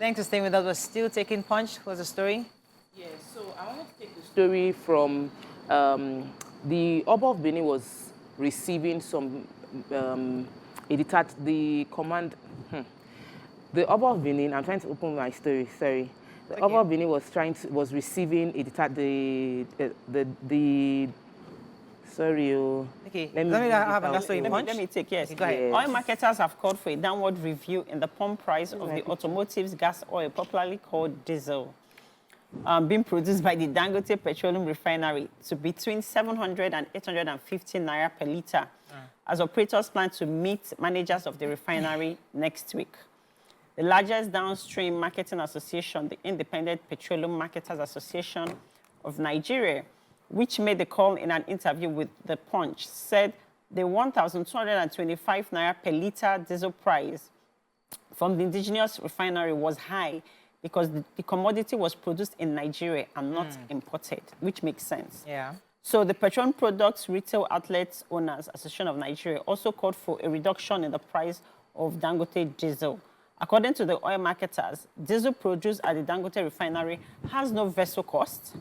Thanks for staying with us. We're still taking Punch. What's the story? Yeah, so I wanted to take the story from the Abba of Benin was receiving some the command. The Abba of Benin. I'm trying to open my story. Sorry. The Abba of Benin was receiving Sorry. Okay. Let me have another story. Let me take, yes. Okay, go ahead. Yes. Oil marketers have called for a downward review in the pump price of the automotive's gas oil, popularly called diesel, being produced by the Dangote Petroleum Refinery to between 700 and 850 naira per litre, as operators plan to meet managers of the refinery next week. The largest downstream marketing association, the Independent Petroleum Marketers Association of Nigeria, which made the call in an interview with The Punch, said the 1,225 naira per litre diesel price from the indigenous refinery was high because the commodity was produced in Nigeria and not imported, which makes sense. Yeah. So the Petroleum Products Retail Outlets Owners Association of Nigeria also called for a reduction in the price of Dangote diesel. According to the oil marketers, diesel produced at the Dangote refinery has no vessel cost.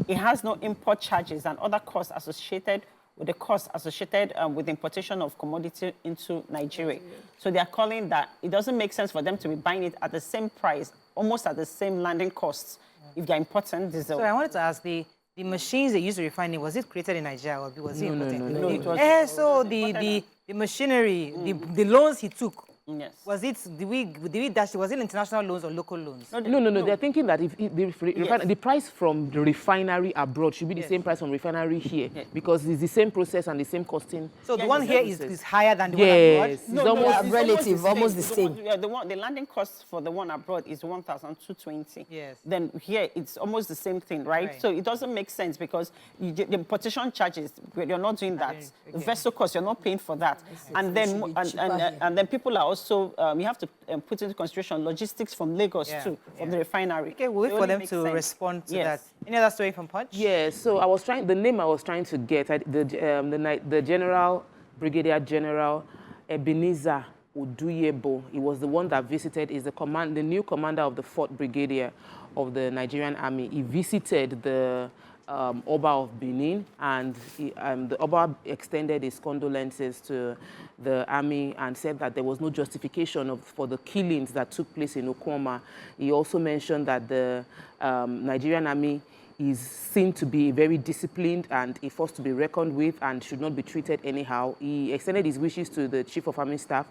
It has no import charges and other costs associated with the costs associated with the importation of commodity into Nigeria. So they are calling that it doesn't make sense for them to be buying it at the same price, almost at the same landing costs, if they're importing diesel. So I wanted to ask, the machines they used to refine it, was it created in Nigeria or was it imported? No, it was so the machinery, the loans he took, yes. Was it, did we dash it, was it international loans or local loans? No. They're thinking that if the price from the refinery abroad should be the same price from refinery here, because it's the same process and the same costing. So the one here is higher than the one abroad? It's almost the same. The landing cost for the one abroad is 1,220. Yes. Then here it's almost the same thing, right? So it doesn't make sense because the importation charges, you're not doing that. The vessel cost, you're not paying for that. And then people are also, you have to put into consideration logistics from Lagos too, from the refinery. Okay, we'll wait for them to respond to that. Any other story from Punch? Yeah, so the name I was trying to get, the General, Brigadier General Ebenezer Uduyebo, he was the one that visited, is the new commander of the 4th Brigadier of the Nigerian Army. He visited the Abba of Benin, and the Abba extended his condolences to the army and said that there was no justification for the killings that took place in Okoma. He also mentioned that the Nigerian army is seen to be very disciplined and a force to be reckoned with and should not be treated anyhow. He extended his wishes to the Chief of Army Staff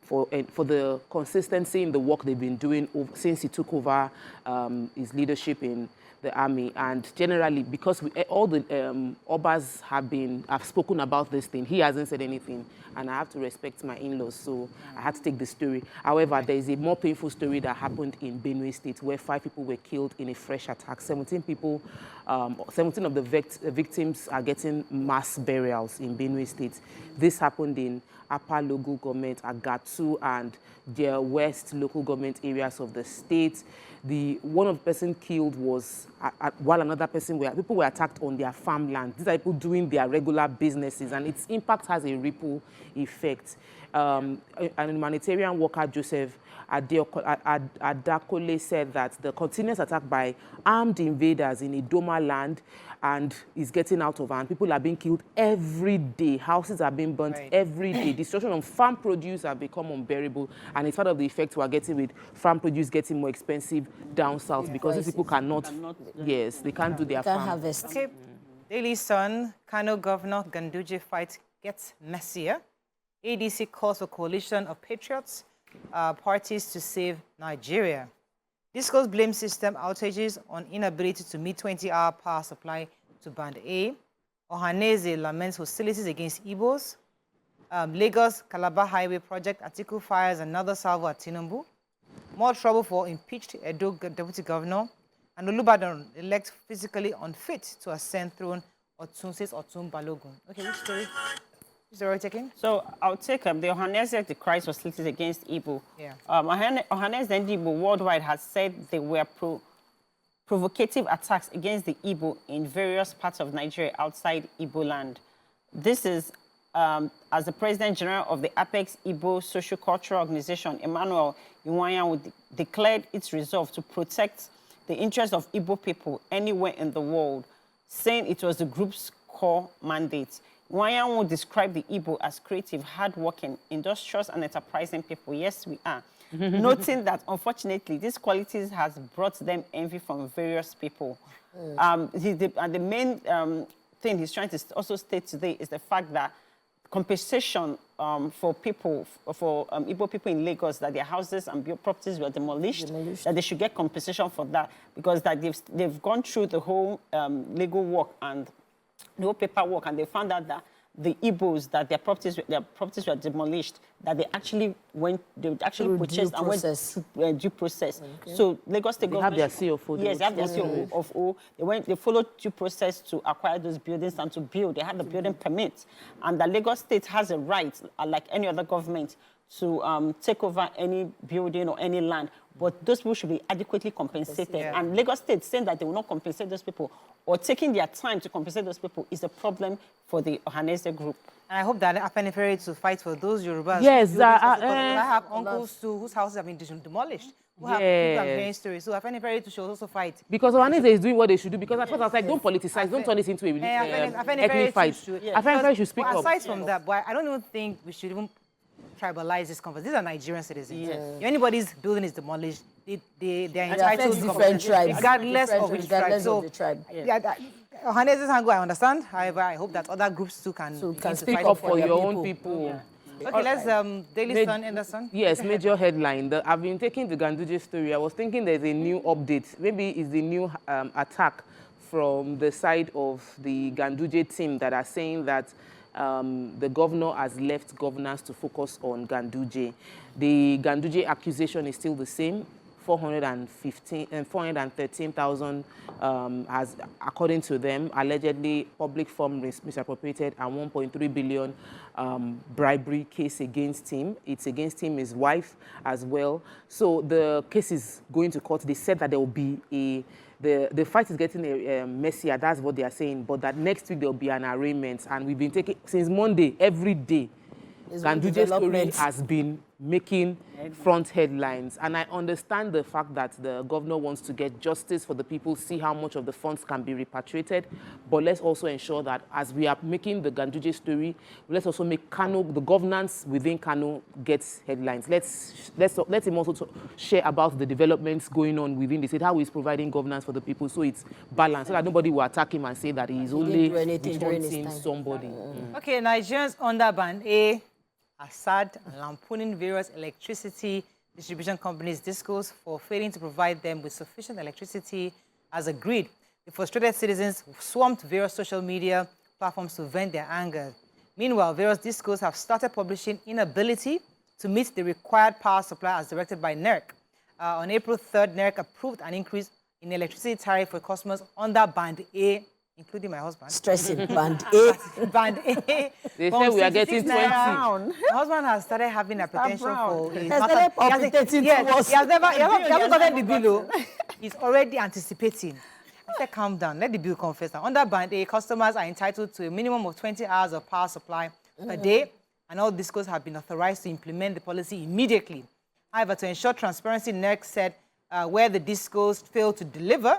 for the consistency in the work they've been doing since he took over his leadership in the army, and generally because all the Obas have spoken about this thing, he hasn't said anything, and I have to respect my in-laws, so I had to take the story. However, there is a more painful story that happened in Benue State where 5 people were killed in a fresh attack. 17 of the victims are getting mass burials in Benue State. This happened in Upper local government, Agatu, and their west local government areas of the state. One of the person killed was while another person people were attacked on their farmland. These are people doing their regular businesses, and its impact has a ripple effect. An humanitarian worker, Joseph Adakole, said that the continuous attack by armed invaders in Idoma land and is getting out of hand. People are being killed every day. Houses are being burnt every day. Destruction of farm produce have become unbearable, and it's part of the effect we are getting with farm produce getting more expensive down south because these people cannot they can't do their farm. Harvest. Okay. Daily Sun, Kano Governor Ganduje fight gets messier. ADC calls for coalition of patriots, parties to save Nigeria. Discos blame system outages on inability to meet 20-hour power supply to Band A. Ohaneze laments hostilities against Igbos. Lagos Calabar Highway Project, Atiku fires another salvo at Tinubu. More trouble for impeached Edo Deputy Governor. And Olubadan elect physically unfit to ascend throne, says Otun Balogun. Okay, which story? Is already taken? So I'll take the Ohaneze decries hostilities against Igbo. Yeah. Ohaneze and Igbo worldwide has said they were provocative attacks against the Igbo in various parts of Nigeria outside Igbo land. This is as the President General of the Apex Igbo Socio-Cultural Organization, Emmanuel Iwanyanwu declared its resolve to protect the interests of Igbo people anywhere in the world, saying it was the group's core mandate. Iwanyanwu described the Igbo as creative, hardworking, industrious, and enterprising people. Yes, we are. Noting that, unfortunately, these qualities has brought them envy from various people. And the main thing he's trying to also state today is the fact that compensation for people, for Igbo people in Lagos, that their houses and properties were demolished, that they should get compensation for that, because that they've gone through the whole legal work and the whole paperwork, and they found out that the Igbos, that their properties were demolished, that they actually purchased and went through due process. Okay. So Lagos State government have their CFO. Yes, they have their CFO. They followed due process to acquire those buildings and to build. They had the building permit, and the Lagos State has a right, like any other government, to take over any building or any land. But those people should be adequately compensated. Yeah. And Lagos State saying that they will not compensate those people or taking their time to compensate those people is a problem for the Ohanese group. And I hope that Afenifere to fight for those Yorubas. Yes, I have uncles too whose houses have been demolished. Who have people have hearing stories. So Afenifere to should also fight. Because Ohanese is doing what they should do. Because at first I was like, don't politicize, don't turn this into a ethnic fight. Afenifere should speak up. Aside from that, but I don't even think we should even tribalize this conference. These are Nigerian citizens. Yes. If anybody's building is demolished, they are entitled to different tribes, regardless of which tribe. So, the tribe. Ohanese's angle, I understand. However, I hope that other groups too can speak up for your own people. Yeah. Okay, let's Daily Sun, Anderson. Yes, major headline. I've been taking the Ganduje story. I was thinking there's a new update. Maybe it's the new attack from the side of the Ganduje team that are saying that the governor has left governors to focus on Ganduje. The Ganduje accusation is still the same. 413,000 has, according to them, allegedly public funds misappropriated and 1.3 billion bribery case against him. It's against him, his wife as well. So the case is going to court. They said that there will be the fight is getting messier, that's what they are saying, but that next week there will be an arraignment. And we've been taking, since Monday, every day, Ganduje's story has been making front headlines. And I understand the fact that the governor wants to get justice for the people, see how much of the funds can be repatriated. But let's also ensure that as we are making the Ganduje story, let's also make Kano, the governance within Kano gets headlines. Let him also share about the developments going on within the state, how he's providing governance for the people, so it's balanced, so that nobody will attack him and say that he's only taunting somebody. Okay, Nigerians under Band A are sad and lampooning various electricity distribution companies' discos for failing to provide them with sufficient electricity as agreed. The frustrated citizens swamped various social media platforms to vent their anger. Meanwhile, various discos have started publishing inability to meet the required power supply as directed by NERC. On April 3rd, NERC approved an increase in electricity tariff for customers under Band A, including my husband. Stressing Band A. Band A. They say we are getting 20. My husband has started having application for his He has never gotten the bill. He's already anticipating. I said, calm down, let the bill come first. Under Band A, customers are entitled to a minimum of 20 hours of power supply per day, and all discos have been authorized to implement the policy immediately. However, to ensure transparency, NERC said where the discos fail to deliver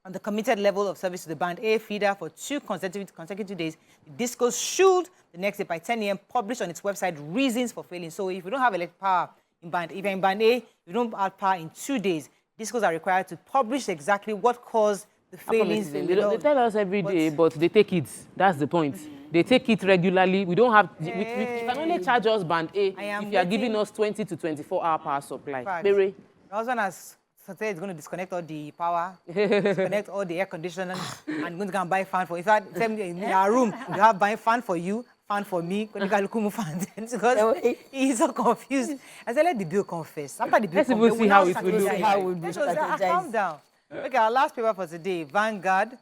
on the committed level of service to the Band A feeder for 2 consecutive days, the discos should, the next day by 10 a.m., publish on its website reasons for failing. So if you don't have electric power in Band A, if you're in Band A, you don't have power in 2 days, discos are required to publish exactly what caused the failings. They tell us every day, but they take it. That's the point. They take it regularly. We don't have, we can only charge us Band A if you are giving us 20 to 24-hour power supply. My husband has said he's going to disconnect all the power, disconnect all the air conditioning, and going to go and buy fan for. In fact, in our room, you have buying fan for you, fan for me, because he's so confused. I said, let the bill come first. After the bill let's see how it will look. Calm down. Okay, our last paper for today, Vanguard.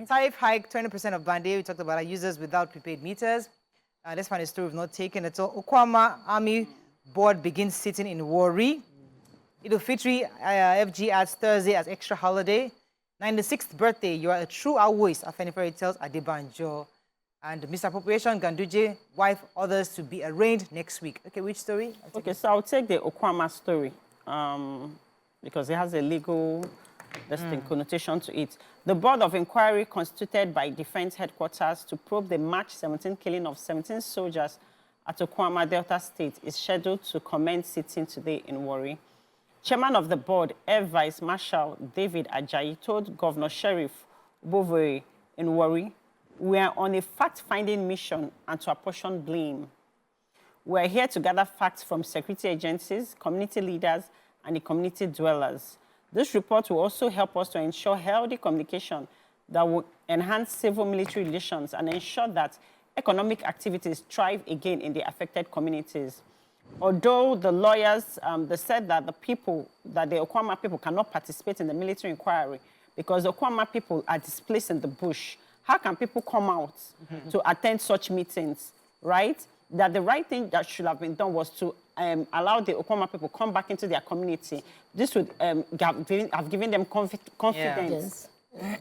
Tariff hike, 20% of Band A. We talked about our users without prepaid meters. Let's find a story we've not taken at all. Okwama Army Board begins sitting in Warri. Idul Fitri, FG adds Thursday as extra holiday. 96th birthday, you are a true Awois, Afenifere tells Adebanjo. And misappropriation, Ganduje, wife, others to be arraigned next week. Okay, which story? Okay, so I'll take the Okwama story because it has a legal connotation to it. The Board of Inquiry constituted by Defense Headquarters to probe the March 17 killing of 17 soldiers at Okwama, Delta State is scheduled to commence sitting today in Warri. Chairman of the board, Air Vice Marshal David Ajayi, told Governor Sheriff Bovere in Warri, "We are on a fact-finding mission and to apportion blame. We're here to gather facts from security agencies, community leaders, and the community dwellers. This report will also help us to ensure healthy communication that will enhance civil-military relations and ensure that economic activities thrive again in the affected communities." Although the lawyers, they said that the Okwama people cannot participate in the military inquiry because the Okwama people are displaced in the bush. How can people come out to attend such meetings, right? That the right thing that should have been done was to allow the Okwama people come back into their community. This would have given them confidence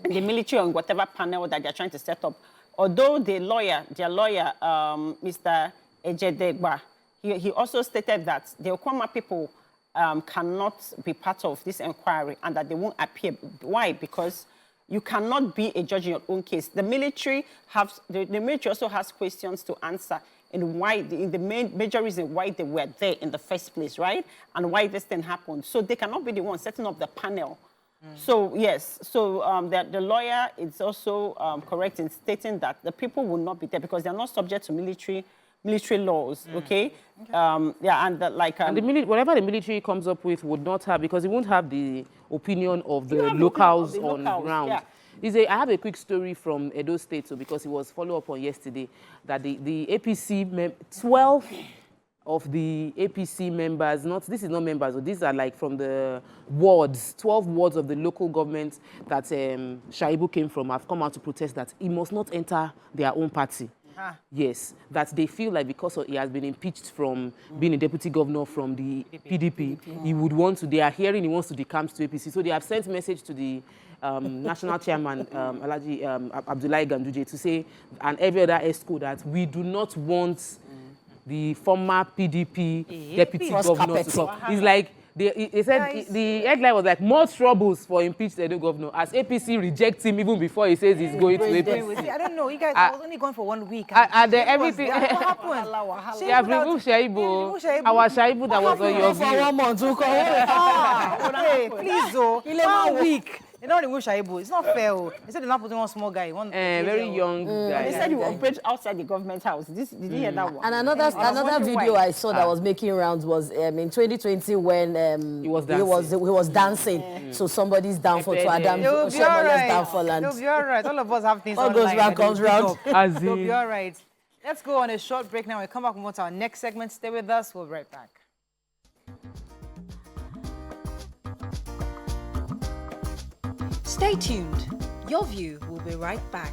in the military on whatever panel that they're trying to set up. Although their lawyer, Mr. Ejedegba, he also stated that the Okwama people cannot be part of this inquiry and that they won't appear. Why? Because you cannot be a judge in your own case. The military also has questions to answer in why the major reason why they were there in the first place, right? And why this thing happened. So they cannot be the one setting up the panel. So yes, so the lawyer is also correct in stating that the people will not be there because they are not subject to military laws, okay? And whatever the military comes up with would not have, because it won't have the opinion of the locals on ground. Yeah. I have a quick story from Edo State, so because it was followed up on yesterday, that the APC, 12 of the APC members, these are not members, these are like from the wards, 12 wards of the local government that Shaibu came from, have come out to protest that he must not enter their own party. Yes, that they feel like because he has been impeached from being a deputy governor from the PDP, he would want to, they are hearing he wants to decamp to APC. So they have sent message to the national chairman, Abdullahi Ganduje, to say, and every other ESCO, that we do not want the former PDP deputy governor to come. It's like, he said the headline was like, more troubles for impeached Edo governor as APC rejects him even before he says he's going to APC. I don't know, you guys, I was only going for 1 week. And everything. What happened? They have removed Shaibu. Our Shaibu that was on your view. Hey, please, 1 week. They don't remove Shaibu. It's not fair. They said they're not putting one small guy. One very young guy. They said he will operate outside the government house. Did you hear that one? And another video I saw that was making rounds was in 2020 when he was dancing to somebody's downfall, to Adam Oshiomholo's downfall. They'll be all right. All of us have things all goes back, comes round. They'll be all right. Let's go on a short break now. We'll come back with our next segment. Stay with us. We'll be right back. Stay tuned. Your View will be right back.